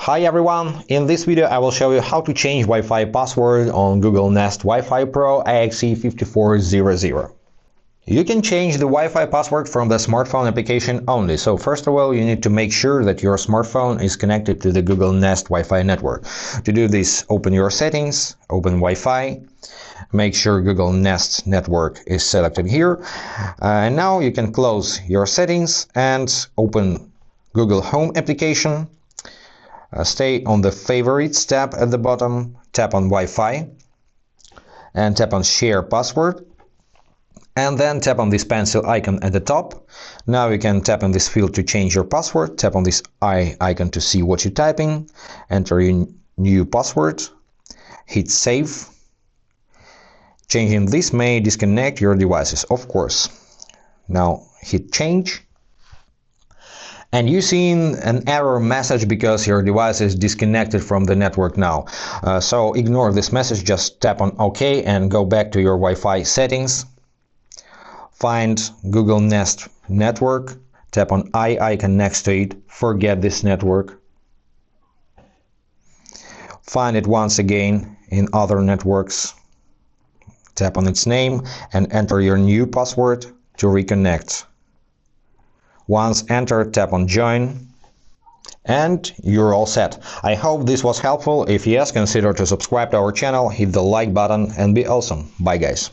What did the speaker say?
Hi everyone, in this video I will show you how to change Wi-Fi password on Google Nest Wi-Fi Pro AXE5400. You can change the Wi-Fi password from the smartphone application only. So first of all, you need to make sure that your smartphone is connected to the Google Nest Wi-Fi network. To do this, open your settings, open Wi-Fi, make sure Google Nest network is selected here. And now you can close your settings and open Google Home application. Stay on the Favorites tab at the bottom, tap on Wi-Fi, and tap on Share Password, and then tap on this pencil icon at the top. Now you can tap on this field to change your password, tap on this eye icon to see what you're typing, enter your new password, hit Save. Changing this may disconnect your devices, of course. Now hit Change. And you've seen an error message because your device is disconnected from the network now. So ignore this message, just tap on OK and go back to your Wi-Fi settings. Find Google Nest network, tap on eye icon next to it, forget this network. Find it once again in other networks, tap on its name and enter your new password to reconnect. Once entered, tap on Join, and you're all set. I hope this was helpful. If yes, consider to subscribe to our channel, hit the like button, and be awesome. Bye guys.